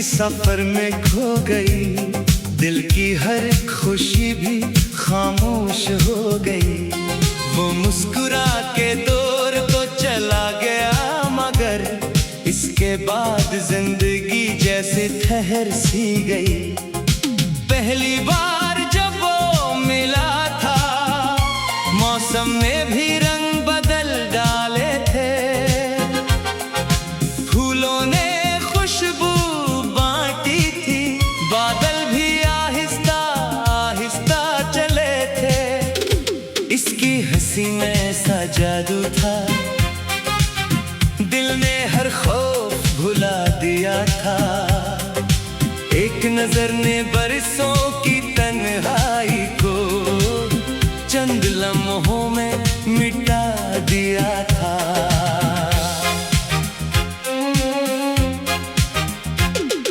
सफर में खो गई, दिल की हर खुशी भी खामोश हो गई। वो मुस्कुरा के दौर तो चला गया, मगर इसके बाद जिंदगी जैसे ठहर सी गई। पहली बार जब वो मिला था, मौसम में भी रंग बदल डाले थे। फूलों ने खुशबू बांटी थी, बादल भी आहिस्ता आहिस्ता चले थे। इसकी हंसी में ऐसा जादू था, दिल ने हर खौफ भुला दिया था। एक नजर ने बरसों की तन्हाई को चंद लम्हों में मिटा दिया था।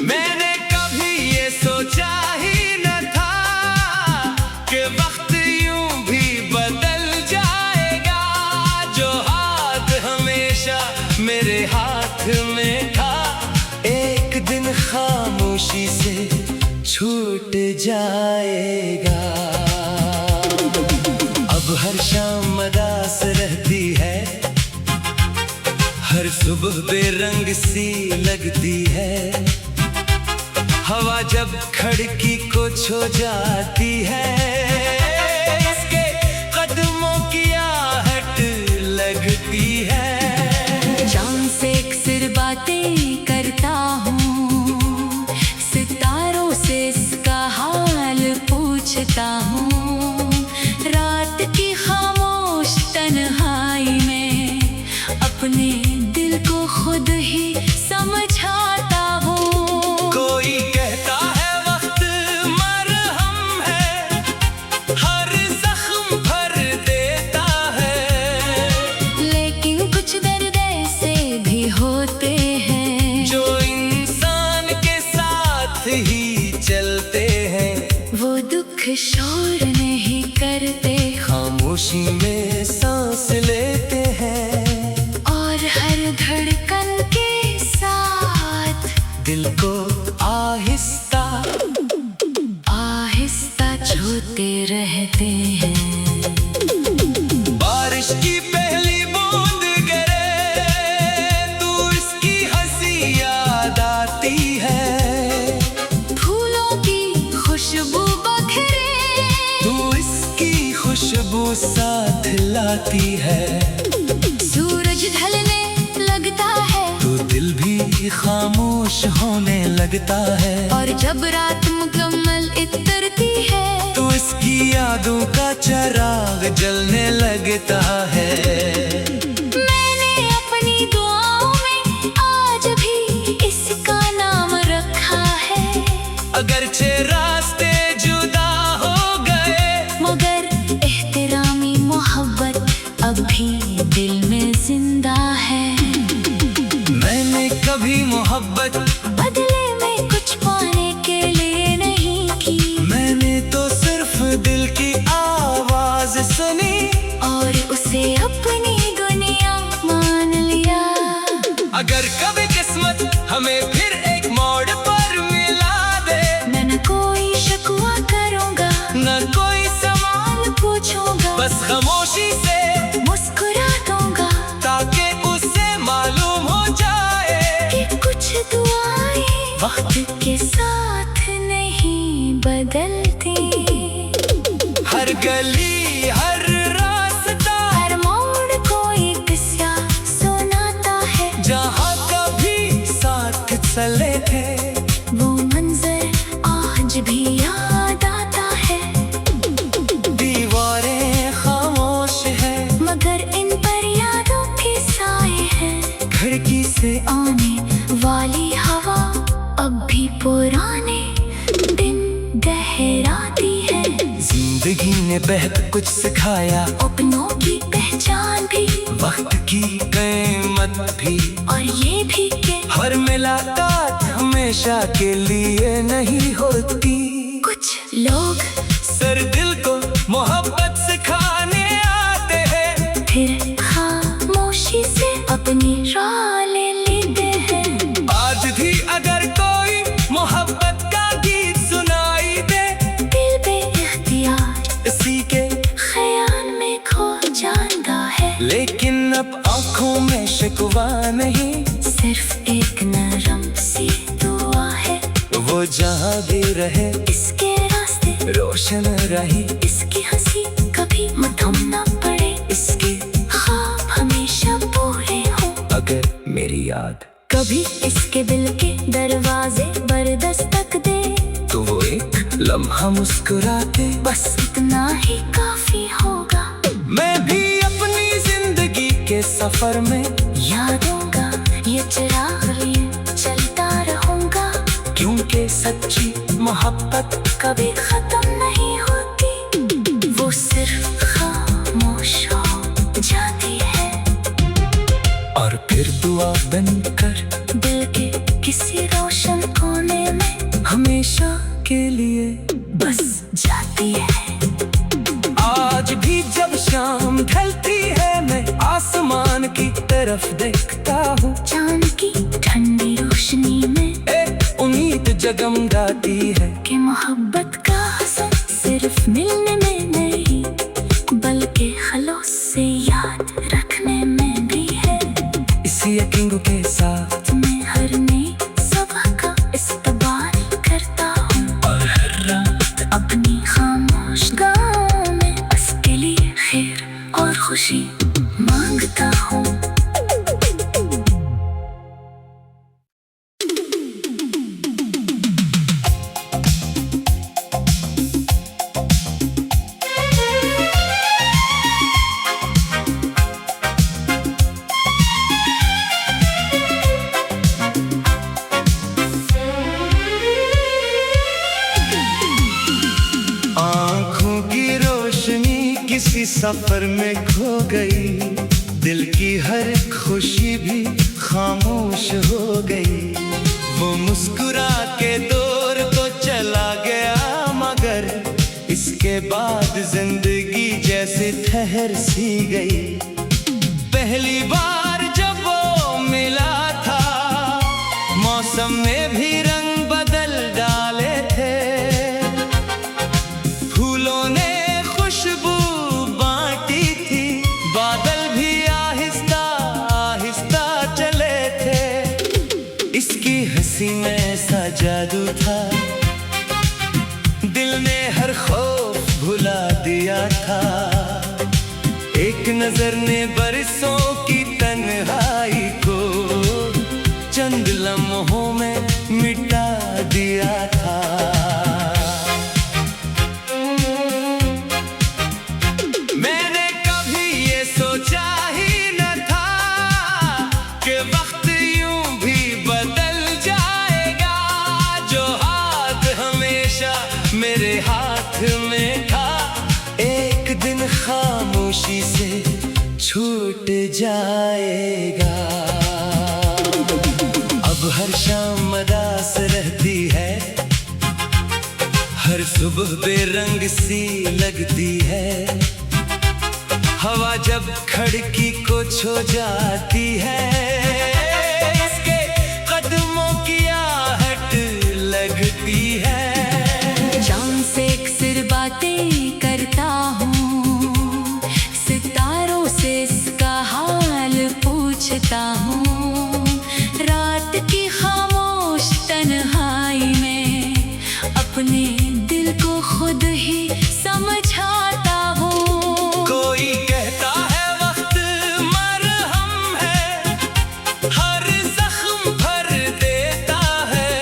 मैंने कभी ये सोचा ही न था कि वक्त यूं भी बदल जाएगा। जो हाथ हमेशा मेरे हाथ में था, एक दिन खामोशी से छूट जाएगा। अब हर शाम मदास रहती है, हर सुबह बेरंग सी लगती है। हवा जब खिड़की को छू जाती है, इसके कदमों की आहट लगती है। जान से अक्सर बातें करता हूँ, सितारों से इसका हाल पूछता हूँ। रात की खामोश तन्हाई में अपने दिल को खुद ही समझाता हूँ। कोई कहता है वक्त मरहम है, हर जख्म भर देता है। लेकिन कुछ दर्द ऐसे भी होते हैं जो इंसान के साथ ही चलते हैं। वो दुख शोर नहीं करते, खामोशी में सांस लेते हैं, और हर धड़कन के साथ दिल को आहिस्ता आहिस्ता छूते रहते हैं। बारिश की पहली बूंद गिरे तो इसकी हंसी याद आती है। फूलों की खुशबू बखरे तो इसकी खुशबू साथ लाती है। सूरज ढलने लगता है तो दिल भी खामोश होने लगता है। और जब रात मुकम्मल उतरती है, तो इसकी यादों का चिराग जलने लगता है। मैंने अपनी दुआओं में आज भी इसका नाम रखा है। अगरचे रास्ते जुदा हो गए, मगर एहतरामी मोहब्बत अब भी दिल में जिंदा है। मैंने कभी मोहब्बत बदले में कुछ पाने के लिए नहीं की, मैंने तो सिर्फ दिल की आवाज सुनी और उसे अपनी दुनिया मान लिया। अगर कभी किस्मत हमें फिर एक मोड़ पर मिला दे, मैं न कोई शिकवा करूंगा, न कोई सवाल पूछूंगा, बस खामोशी से मुस्कुरा दूंगा, ताकि उसे मालूम हो जाए कि कुछ दुआएं वक्त के साथ नहीं बदलती। हर गली हर रास्ता हर मोड़ कोई किस्सा सुनाता है। जहाँ कभी साथ चले थे, वो मंजर आज भी याद आता है। दीवारें खामोश है, मगर इन पर यादों के साए हैं। खिड़की से आने वाली हवा अब भी पुराने दिन गहराती है। जिंदगी ने बहुत कुछ सिखाया, अपनों की पहचान भी, वक्त की कीमत भी, और ये भी कि हर मुलाकात हमेशा के लिए नहीं होती। कुछ लोग सर दिल को मोहब्बत सिखाने आते हैं, फिर खामोशी से अपनी राह ले लेते हैं। आज भी अगर कोई लेकिन अब आंखों में शिकवा नहीं, सिर्फ एक नरम सी दुआ है। वो जहाँ भी रहे इसके रास्ते रोशन रहे, इसकी हंसी कभी मधुम न पड़े, इसके ख्वाब हमेशा पूरे हों। अगर मेरी याद कभी इसके दिल के दरवाजे पर दस्तक दे, तो वो एक लम्हा मुस्कुराते, बस इतना ही काफी होगा। मैं भी अपनी जिंदगी के सफर में यादों का ये चिराग लिए चलता रहूंगा, क्योंकि सच्ची मोहब्बत कभी खत्म नहीं होती, वो सिर्फ खामोश हो जाती है। और फिर दुआ बनकर दिल के किसी रोशन कोने में हमेशा के लिए बस जाती है। आज भी जब शाम ढलती है मैं आसमान की तरफ देखता हूँ, चांद की ठंडी रोशनी में एक उम्मीद जगमगाती है कि मोहब्बत का हसन सिर्फ मिलने में नहीं, बल्कि खलूस से याद रखने में भी है। इसी यकीन के साथ मैं हर नई सुबह का इस्तकबाल करता हूँ, और हर रात अपनी खामोश गाँव में बस के लिए खैर और खुशी मांगता हूँ। आँखों की रोशनी किसी सफर में खो गई, दिल की हर खुशी भी खामोश हो गई। वो मुस्कुरा के दूर तो चला गया, मगर इसके बाद जिंदगी जैसे ठहर सी गई। पहली बार जब वो मिला था, मौसम में भी रंग बदल डाले थे, फूलों ने खुशबू बांटी थी, बादल भी आहिस्ता आहिस्ता चले थे। इसकी हंसी में ऐसा जादू था, दिल ने हर खौफ भुला दिया था। एक नजर ने बरसों की तन्हाई को चंद लम्हों में मिटा दिया था। मैंने कभी ये सोचा ही न था कि वक्त यूं भी बदल जाएगा, जो हाथ हमेशा मेरे हाथ में था, एक दिन खामोशी से छूट जाएगा। अब हर शाम मदास रहती है, हर सुबह बेरंग सी लगती है। हवा जब खिड़की को छू जाती है, इसके कदमों की आहट लगती है। चांद से अक्सर बातें करता हूँ, सितारों से इसका हाल पूछता हूँ, रात की खामोश तन्हाई में अपने दिल को खुद ही समझाता हूँ। कोई कहता है वक्त मरहम है, हर जख्म भर देता है,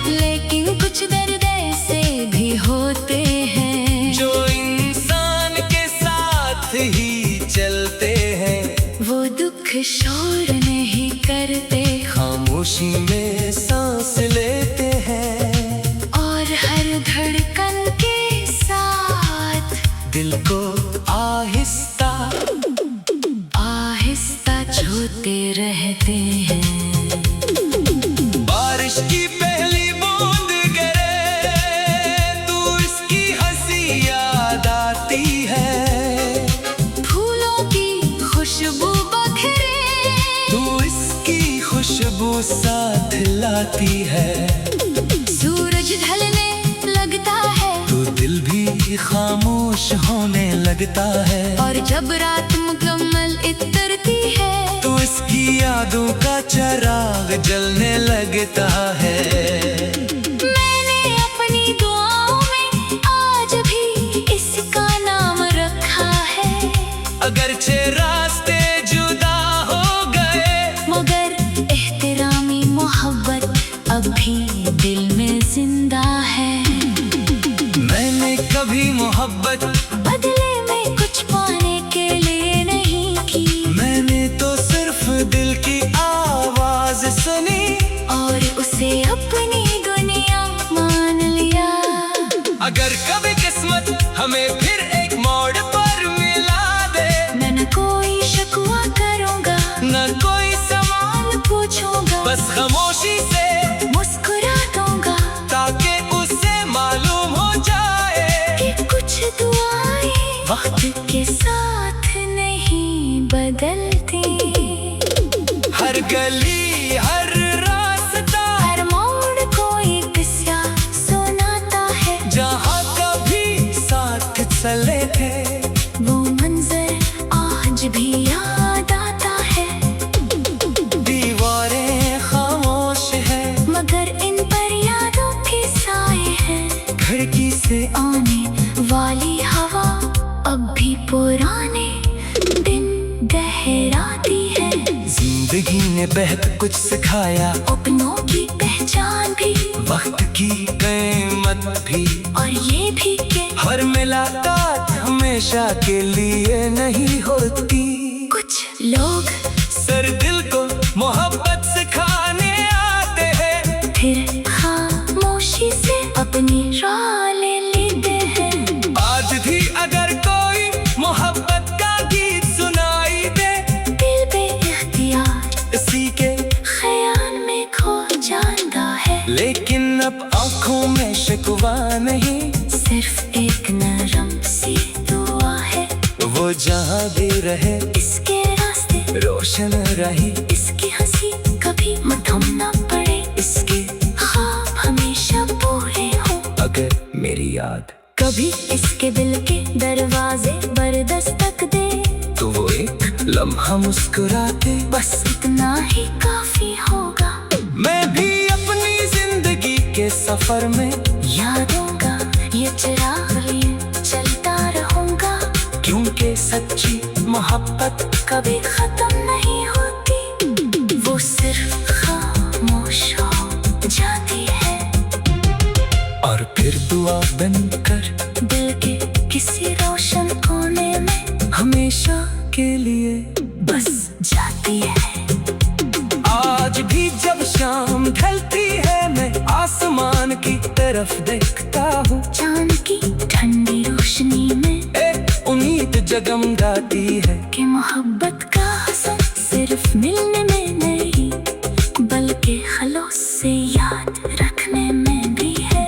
लेकिन कुछ दर्द ऐसे भी होते हैं जो इंसान के साथ ही चलते हैं। वो दुख शोर नहीं करते, खामोशी में सांस लेते हैं, और हर धड़कन के साथ दिल को आहिस्ता आहिस्ता छूते रहते हैं। बारिश की पहली बूंद गिरे तो इसकी हंसी याद आती है, फूलों की खुशबू बखरे तो इसकी खुशबू साथ लाती है। सूरज ढलने लगता है तो दिल दिल भी खामोश होने लगता है। और जब रात मुकम्मल इतरती है तो इसकी यादों का चिराग जलने लगता है। मैंने अपनी दुआओं में आज भी इसका नाम रखा है। अगरचे रास्ते जुदा हो गए मगर एहतरामी मोहब्बत अब भी दिल में जिंदा है। मैंने कभी मोहब्बत बदले में कुछ पाने के लिए नहीं की। मैंने तो सिर्फ दिल की आवाज सुनी और उसे अपनी दुनिया मान लिया। अगर कभी किस्मत हमें फिर एक मोड़ पर मिला दे, मैं न कोई शिकवा करूंगा न कोई सवाल पूछूंगा, बस खामोशी से मुस्कुरा दूंगा ताकि उसे मालूम हो जाए कि कुछ दुआएं वक्त के साथ नहीं बदलती। हर गली हर रास्ता हर मोड़ कोई किस्सा सुनाता है। जहाँ कभी साथ चले थे वो मंजर आज भी याद आता है। दीवारें खामोश है मगर इन पर यादों के साए हैं। खिड़की से आने वाली हवा अब भी पुराने दिन गहराती है। जिंदगी ने बहुत कुछ सिखाया, अपनों की पहचान भी वक्त की कीमत भी, और ये भी कि हर मुलाकात हमेशा के लिए नहीं होती। कुछ लोग सर दिल को मोहब्बत सिखाने आते हैं, फिर खामोशी से अपनी राह ले लेते हैं। आज भी अगर कोई मोहब्बत का गीत सुनाई दे, दिल बेइख्तियार इसी के ख्याल में खो जाता है। लेकिन अब आंखों में शिकवा नहीं, सिर्फ एक नरम सी दुआ है। वो जहाँ भी रहे इसके रास्ते रोशन रहे, इसकी हंसी कभी मथम न पड़े, इसके ख्वाब हमेशा पूरे हो। अगर मेरी याद कभी इसके दिल के दरवाजे पर दस्तक दे, तो वो एक लम्हा मुस्कुराते, बस इतना ही काफी होगा। मैं भी अपनी जिंदगी के सफर में यादों का ये चिराग लिए चलता रहूंगा, क्योंकि सच्ची मोहब्बत कभी खत्म नहीं होती। वो सिर्फ खामोश हो जाती है और फिर दुआ बनकर दिल के किसी रोशन कोने में हमेशा के लिए बस जाती है। आज भी जब शाम ढलती है मैं आसमान की तरफ देखता हूँ, चांद की ठंडी रोशनी में एक उम्मीद जगमगाती है कि मोहब्बत का हसन सिर्फ मिलने में नहीं बल्कि खलूस से याद रखने में भी है।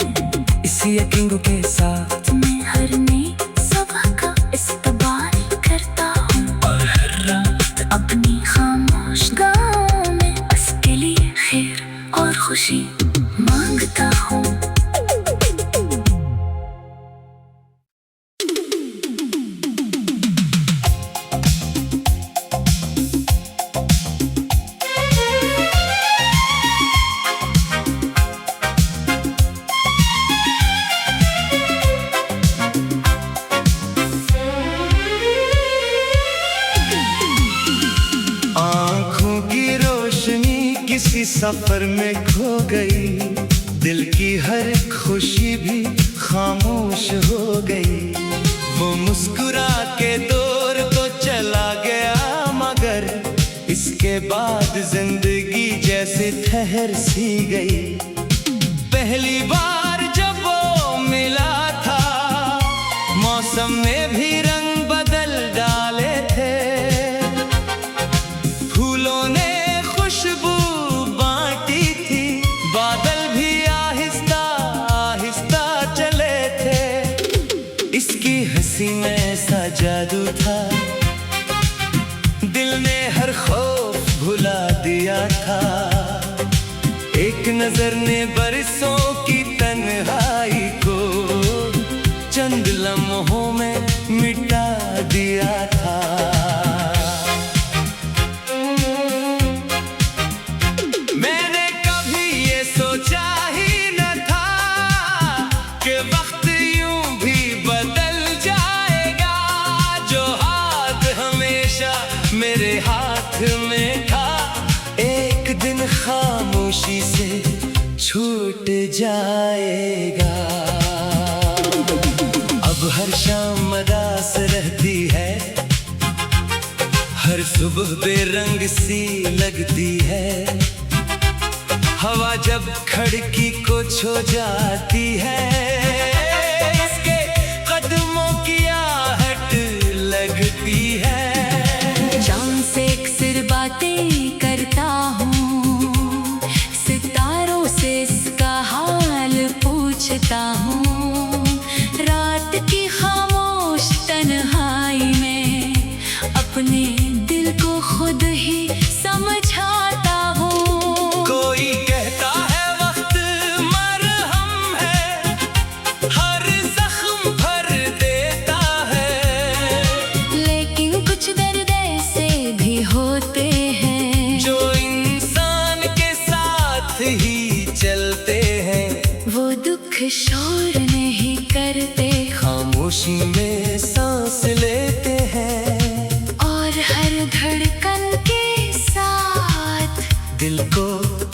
इसी यकीन के साथ मैं हर नई सुबह का इस्तकबाल करता हूँ और हर रात अपनी खामोश गाँव में उसके लिए खैर और खुशी मांगता हूँ। आँखों की रोशनी किसी सफर में खो गई, दिल की हर खुशी भी खामोश हो गई। वो मुस्कुरा के दौर तो चला गया, मगर इसके बाद जिंदगी जैसे ठहर सी गई। पहली बार जब वो मिला था, मौसम में भी रंग बदल डाले थे। फूलों ने खुशबू बांटी थी, बादल भी आहिस्ता आहिस्ता चले थे। इसकी हंसी में ऐसा जादू था, दिल ने हर खौफ भुला दिया था। एक नजर ने बरसों की तन्हाई को जाएगा। अब हर शाम मदास रहती है, हर सुबह बेरंग सी लगती है। हवा जब खिड़की को छू जाती है, इसके कदमों की आहट लगती है। चांद से अक्सर बातें करता हूँ, सितारों से इसका हाल पूछता हूँ। रात की खामोश तन्हाई में अपने दिल को खुद ही समझाता हूँ। कोई कहता है वक्त मरहम है, हर जख्म भर देता है। लेकिन कुछ दर्द ऐसे भी होते हैं जो इंसान के साथ ही चलते हैं। वो दुख शोर नहीं करते, खामोशी में सांस लेते हैं, और हर धड़कन के साथ दिल को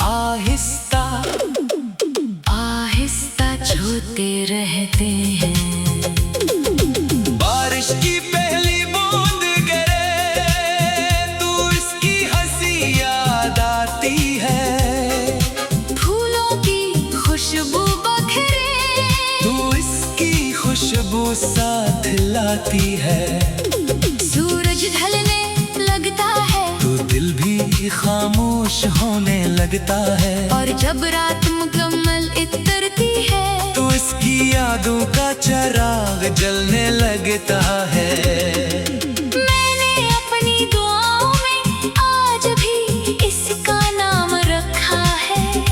आहिस्ता आहिस्ता छूते रहते हैं। बारिश की पहली बूंद गिरे तू इसकी हंसी याद आती है। फूलों की खुशबू बखरे तू इसकी खुशबू साथ लाती है। सूरज ढलने लगता है तो दिल भी खामोश होने लगता है। और जब रात मुकम्मल उतरती है तो इसकी यादों का चिराग जलने लगता है। मैंने अपनी दुआओं में आज भी इसका नाम रखा है।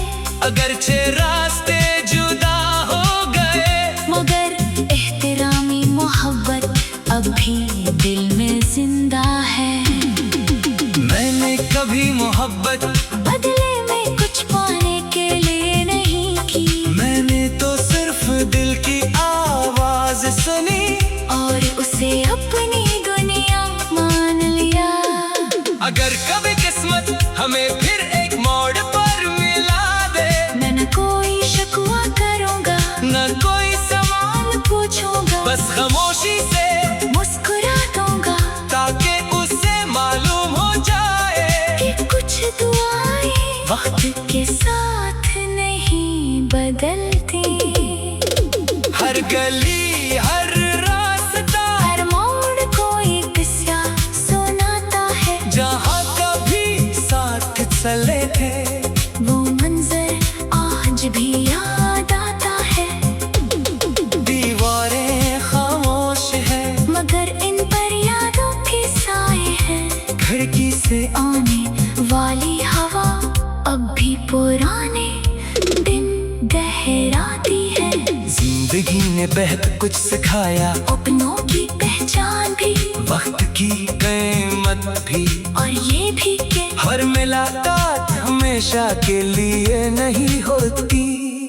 अगरचे रास्ते जुदा हो गए, मगर एहतरामी मोहब्बत अब भी दिल में जिंदा है। मैंने कभी मोहब्बत बदले में कुछ पाने के लिए नहीं की, मैंने तो सिर्फ दिल की आवाज सुनी और उसे अपनी दुनिया मान लिया। अगर कभी किस्मत हमें फिर एक मोड़ पर मिला दे, मैं न कोई शिकवा करूंगा, न कोई सवाल पूछूंगा, बस खामोशी से मुस्कुरा दूंगा, ताकि उसे मालूम हो जाए कि कुछ दुआएं वक्त के साथ नहीं बदलती। हर गली हर रास्ता हर मोड़ कोई किस्सा सुनाता है। जहाँ कभी साथ चले थे, वो मंजर आज भी याद आता है। दीवारें खामोश है, मगर इन पर यादों के साए हैं। खिड़की से आने वाली हवा अब भी पुराने दिन दोहराती है। जिंदगी ने बहुत कुछ सिखाया, अपनों की पहचान भी, वक्त की कीमत भी, और ये भी कि हर मुलाकात हमेशा के लिए नहीं होती।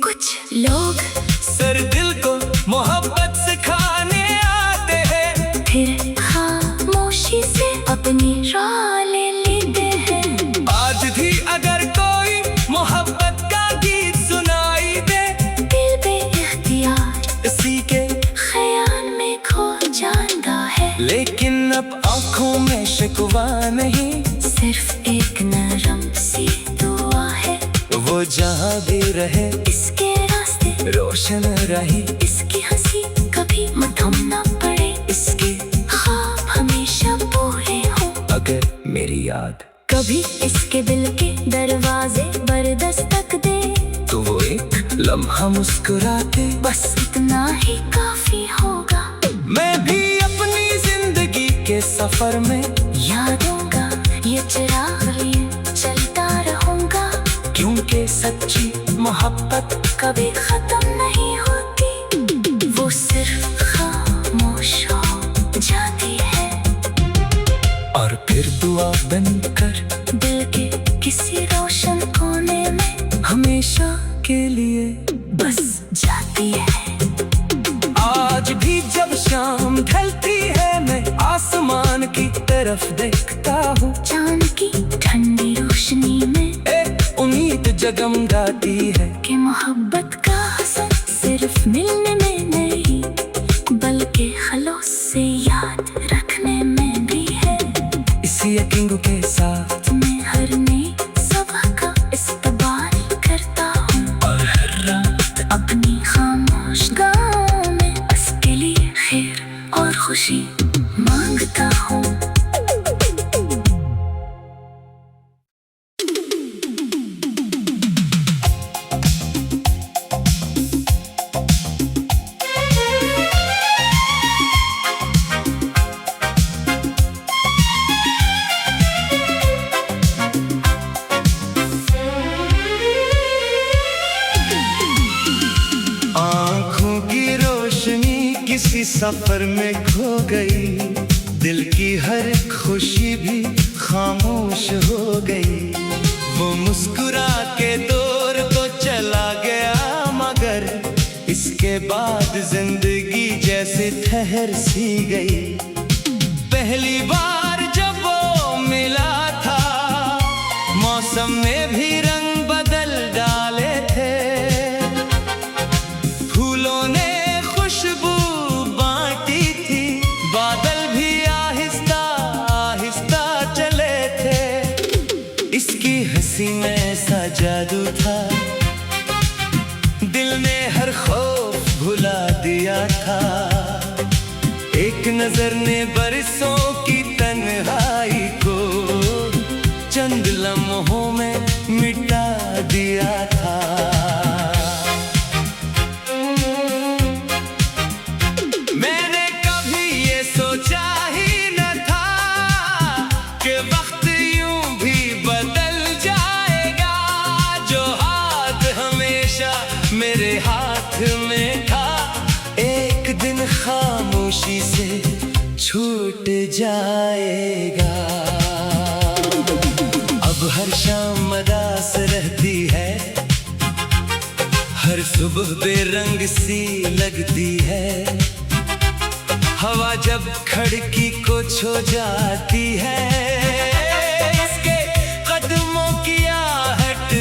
कुछ लोग सर दिल को मोहब्बत सिखाने आते हैं, फिर खामोशी से अपनी राह ले लेते हैं। आज भी अगर कोई मोहब्बत का गीत सुनाई दे, दिल बेइख्तियार इसी के ख्याल में खो जाता है। लेकिन अब आंखों में शिकवा नहीं, सिर्फ एक नरम सी दुआ है। वो जहाँ भी रहे इसके रास्ते रोशन रही, इसकी हंसी कभी मधुम न पड़े, इसके ख्वाब हमेशा पूरे हो। अगर मेरी याद कभी इसके दिल के दरवाजे पर दस्तक दे, तो वो एक लम्हा मुस्कुराते, बस इतना ही काफी होगा। मैं भी अपनी जिंदगी के सफर में यादों का ये चिराग लिए चलता रहूंगा, क्योंकि सच्ची मोहब्बत कभी खत्म नहीं होती। वो सिर्फ खामोश हो जाती है, और फिर दुआ बनकर दिल के किसी रोशन कोने में हमेशा के लिए बस जाती है। आज भी जब शाम ढलती है, मैं आसमान की तरफ देखता हूँ। चांद की ठंडी रोशनी में एक उम्मीद जगमगाती है कि मोहब्बत का किसी यकींगू के साथ मैं हर नई सुबह का इस्तकबाल करता हूँ और हर रात अपनी खामोश गाँव में उसके लिए खैर और खुशी मांगता हूँ। आँखों की रोशनी किसी सफर में खो गई, दिल की हर खुशी भी खामोश हो गई। वो मुस्कुरा के दूर तो चला गया, मगर इसके बाद जिंदगी जैसे ठहर सी गई। पहली बार जब वो मिला था, मौसम में भी रंग बदल डाले थे। फूलों ने खुशबू बांटी थी, बादल भी आहिस्ता आहिस्ता चले थे। इसकी हंसी में ऐसा जादू था, दिल ने हर खौफ भुला दिया था। एक नजर ने बरसों की तन्हाई को चंद लम्हों में मिटा दिया था। मैंने कभी ये सोचा ही न था कि वक्त यूं भी बदल जाएगा। जो हाथ हमेशा मेरे हाथ में था, एक दिन खामोशी से छूट जाएगा। अब हर शाम मदास रहती है, हर सुबह बेरंग सी लगती है। हवा जब खिड़की को छू जाती है, इसके कदमों की आहट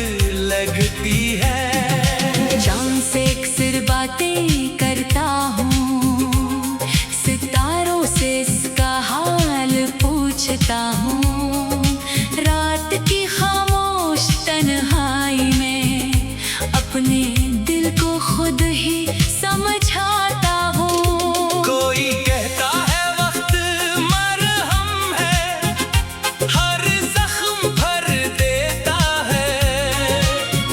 लगती है। जान से अक्सर बातें करता हूँ, सितारों से इसका हाल पूछता हूँ। रात की खामोश तन्हाई में अपने दिल को खुद ही समझाता हूँ। कोई कहता है वक्त मरहम है, हर जख्म भर देता है।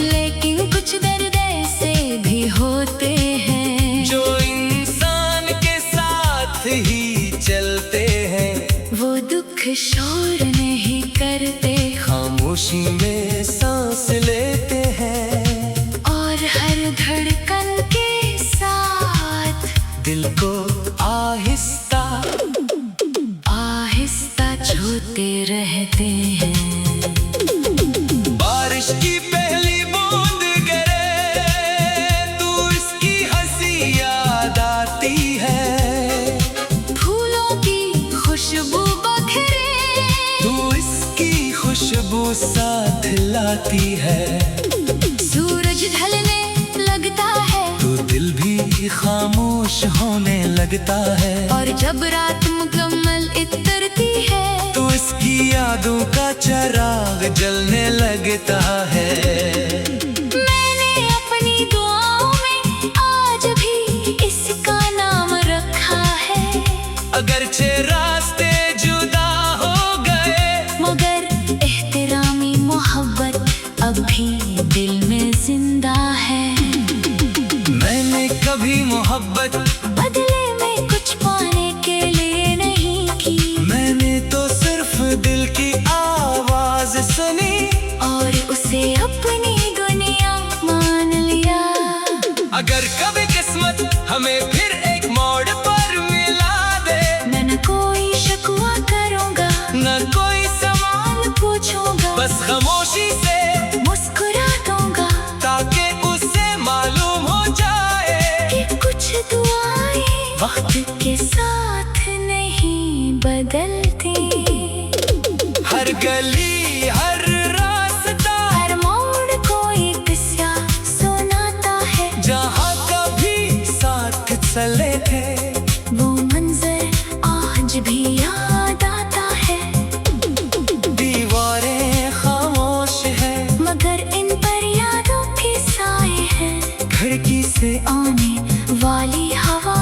लेकिन कुछ दर्द ऐसे भी होते हैं जो इंसान के साथ ही चलते हैं। वो दुख शोर नहीं करते, खामोशी में सांस लेते हैं, और हर धड़कन के साथ दिल को आहिस्ता आहिस्ता छूते रहते हैं। बारिश की पहली बूंद गिरे तो इसकी हंसी याद आती है। फूलों की खुशबू बखरे तो इसकी खुशबू साथ लाती है। सूरज ढलने लगता है तो दिल भी खामोश होने लगता है। और जब रात मुकम्मल इतरती है तो इसकी यादों का चिराग जलने लगता है। मैंने अपनी दुआओं में आज भी इसका नाम रखा है। अगरचे रास्ते जुदा हो गए, मगर एहतरामी मोहब्बत अब भी दिल में जिंदा है। मैंने कभी मोहब्बत बदले में कुछ पाने के लिए नहीं की, मैंने तो सिर्फ दिल की आवाज सुनी और उसे अपनी दुनिया मान लिया। अगर कभी किस्मत हमें फिर एक मोड़ पर मिला दे, मैं न कोई शिकवा करूँगा, न कोई सवाल पूछूंगा, बस खामोशी से मुस्कुरा दूंगा, ताकि उसे मालूम हो जाए कि कुछ दुआएं वक्त के साथ नहीं बदलती। हर गली हर रास्ता हर मोड़ कोई किस्सा सुनाता है। जहाँ कभी साथ चले थे, वो मंजर आज भी याद आता है। से आने वाली हवा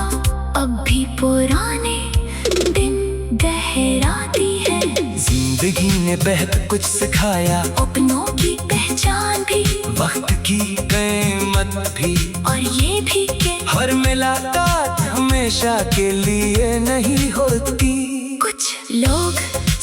अब भी पुराने दिन गहराती है। जिंदगी ने बहुत कुछ सिखाया, अपनों की पहचान भी, वक्त की कीमत भी, और ये भी कि हर मुलाकात हमेशा के लिए नहीं होती। कुछ लोग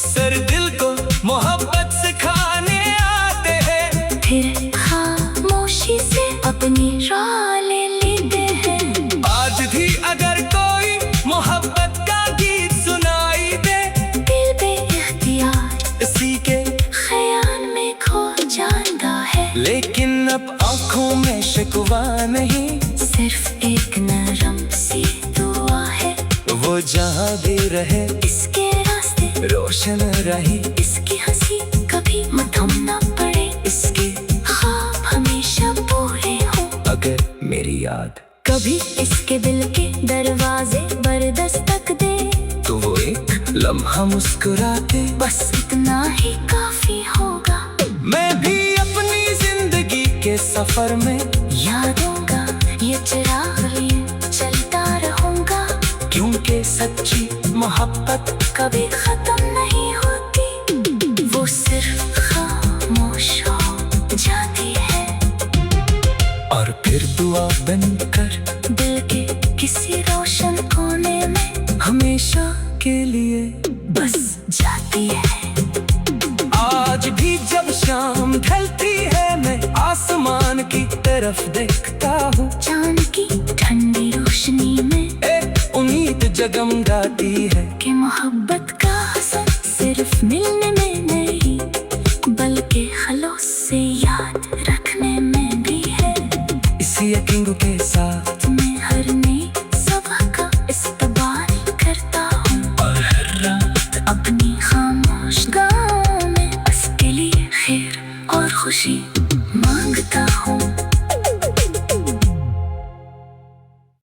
सर दिल को मोहब्बत सिखाने आते हैं, फिर खामोशी से अपनी राह ले लेते हैं। आज भी अगर कोई मोहब्बत का गीत सुनाई दे, दिल बेइख्तियार इसी के ख्याल में खो जाता है। लेकिन अब आंखों में शिकवा नहीं, सिर्फ एक नरम सी दुआ है, वो जहाँ भी रहे इसके रास्ते रोशन रही, इसकी हंसी कभी मथम न पड़े, इसके ख्वाब हमेशा पूरे हो। अगर मेरी याद कभी इसके दिल के दरवाजे पर दस्तक दे, तो वो एक लम्हा मुस्कुराते, बस इतना ही काफी होगा। मैं भी अपनी जिंदगी के सफर में यादों का ये चिराग लिए चलता रहूंगा, क्योंकि सच्ची मोहब्बत कभी खत्म नहीं होती, वो सिर्फ खामोश हो जाती है। और फिर दुआ बनकर दिल के किसी रोशन कोने में हमेशा के लिए बस जाती है। आज भी जब शाम ढलती है, मैं आसमान की तरफ देखता हूँ, चांद की ठंडी रोशनी में एक उम्मीद जगमगाती है कि मोहब्बत का हसन सिर्फ मिलने में नहीं, बल्कि खलूस से याद रखने में भी है। इसी यकीन के साथ मैं हर नई सुबह का इस्तकबाल करता हूँ, और हर रात अपनी खामोश गाहों में बस के लिए खैर और खुशी मांगता हूँ।